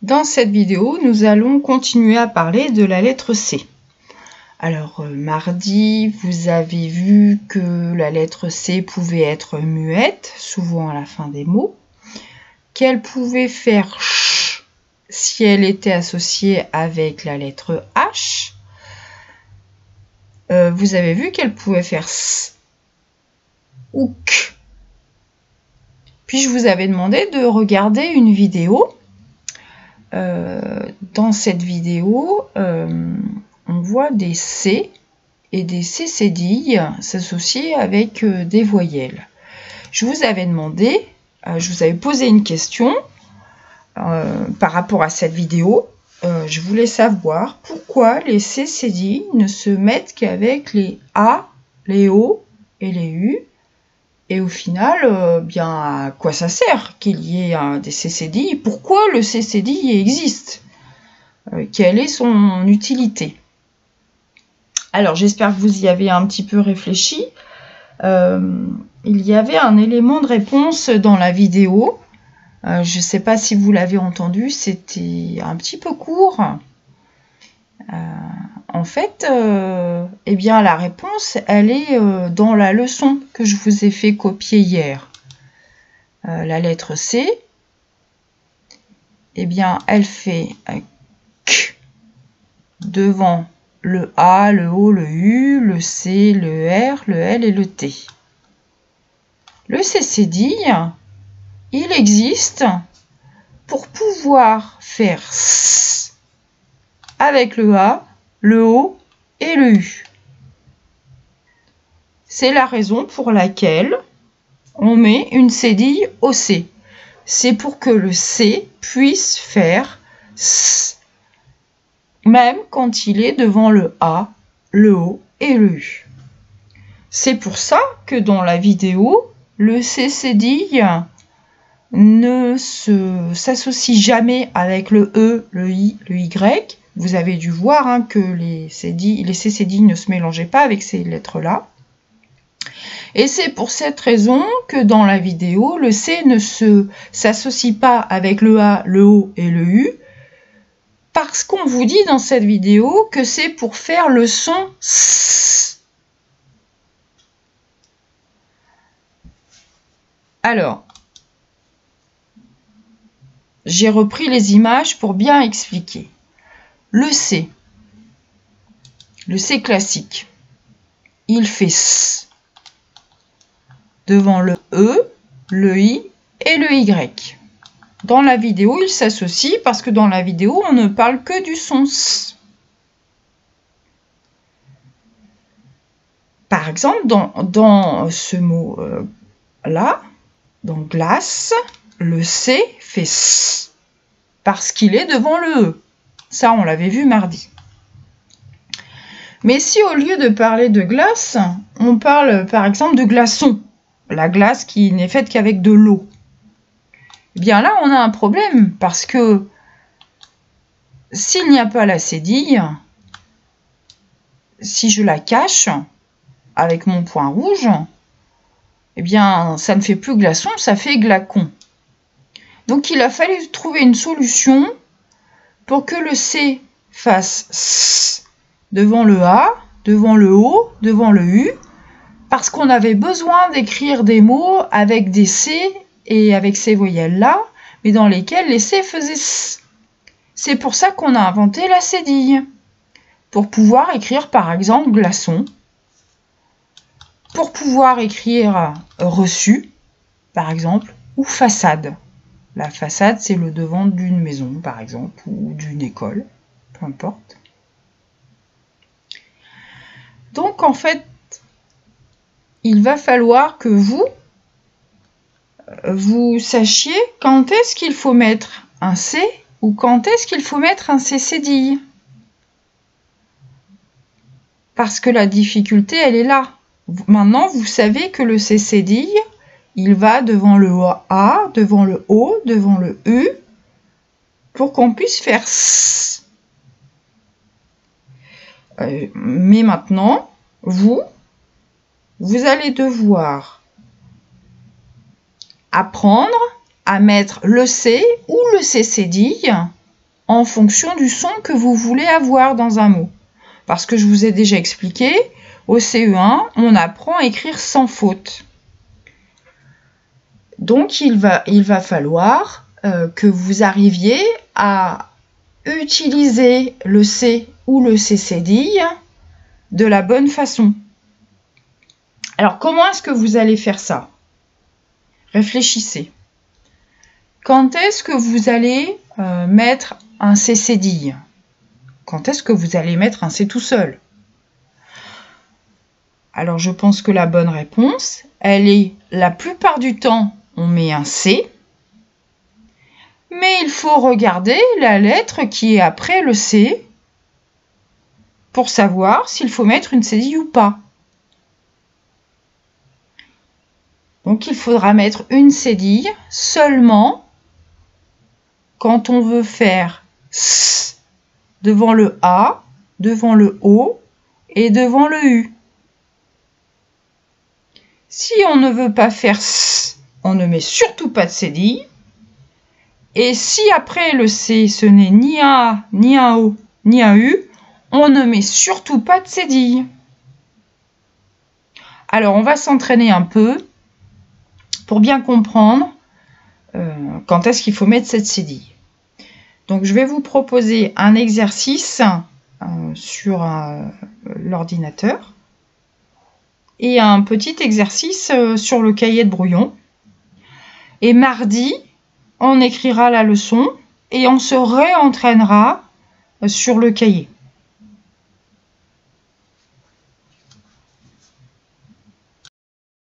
Dans cette vidéo, nous allons continuer à parler de la lettre C. Alors, mardi, vous avez vu que la lettre C pouvait être muette, souvent à la fin des mots, qu'elle pouvait faire ch si elle était associée avec la lettre H. Vous avez vu qu'elle pouvait faire s ou k. Puis je vous avais demandé de regarder une vidéo. Dans cette vidéo, on voit des C et des C cédilles s'associer avec des voyelles. Je vous avais demandé, je vous avais posé une question par rapport à cette vidéo. Je voulais savoir pourquoi les C cédilles ne se mettent qu'avec les A, les O et les U. Et au final, bien, à quoi ça sert qu'il y ait des C cédilles? Pourquoi le C cédille existe? Quelle est son utilité? Alors, j'espère que vous y avez un petit peu réfléchi. Il y avait un élément de réponse dans la vidéo. Je ne sais pas si vous l'avez entendu, c'était un petit peu court. En fait, eh bien, la réponse, elle est dans la leçon que je vous ai fait copier hier. La lettre C, eh bien, elle fait K devant le A, le O, le U, le C, le R, le L et le T. Le C cédille, il existe pour pouvoir faire S avec le A, le O et le U. C'est la raison pour laquelle on met une cédille au C. C'est pour que le C puisse faire S, même quand il est devant le A, le O et le U. C'est pour ça que dans la vidéo, le C cédille ne s'associe jamais avec le E, le I, le Y. Vous avez dû voir que les C cédilles ne se mélangeaient pas avec ces lettres-là. Et c'est pour cette raison que dans la vidéo, le C ne s'associe pas avec le A, le O et le U, parce qu'on vous dit dans cette vidéo que c'est pour faire le son S. Alors, j'ai repris les images pour bien expliquer. Le C classique, il fait S devant le E, le I et le Y. Dans la vidéo, il s'associe parce que dans la vidéo, on ne parle que du son S. Par exemple, dans ce mot-là, dans glace, le C fait S parce qu'il est devant le E. Ça, on l'avait vu mardi. Mais si au lieu de parler de glace, on parle par exemple de glaçon, la glace qui n'est faite qu'avec de l'eau, eh bien là, on a un problème parce que s'il n'y a pas la cédille, si je la cache avec mon point rouge, eh bien, ça ne fait plus glaçon, ça fait glacon. Donc, il a fallu trouver une solution pour que le C fasse S devant le A, devant le O, devant le U, parce qu'on avait besoin d'écrire des mots avec des C et avec ces voyelles-là, mais dans lesquelles les C faisaient S. C'est pour ça qu'on a inventé la cédille, pour pouvoir écrire par exemple glaçon, pour pouvoir écrire reçu, par exemple, ou façade. La façade, c'est le devant d'une maison, par exemple, ou d'une école, peu importe. Donc, en fait, il va falloir que vous sachiez quand est-ce qu'il faut mettre un C ou quand est-ce qu'il faut mettre un C cédille. Parce que la difficulté, elle est là. Maintenant, vous savez que le C cédille, il va devant le A, devant le O, devant le U, pour qu'on puisse faire S. Mais maintenant, vous allez devoir apprendre à mettre le C ou le C cédille en fonction du son que vous voulez avoir dans un mot. Parce que je vous ai déjà expliqué, au CE1, on apprend à écrire sans faute. Donc, il va falloir que vous arriviez à utiliser le C ou le CCDI de la bonne façon. Alors, comment est-ce que vous allez faire ça? Réfléchissez. Quand est-ce que vous allez mettre un CCDI? Quand est-ce que vous allez mettre un C tout seul? Alors, je pense que la bonne réponse, elle est la plupart du temps, on met un C. Mais il faut regarder la lettre qui est après le C pour savoir s'il faut mettre une cédille ou pas. Donc, il faudra mettre une cédille seulement quand on veut faire S devant le A, devant le O et devant le U. Si on ne veut pas faire S, on ne met surtout pas de cédille. Et si après le C, ce n'est ni un A, ni un O, ni un U, on ne met surtout pas de cédille. Alors, on va s'entraîner un peu pour bien comprendre quand est-ce qu'il faut mettre cette cédille. Donc, je vais vous proposer un exercice sur l'ordinateur et un petit exercice sur le cahier de brouillon. Et mardi, on écrira la leçon et on se réentraînera sur le cahier.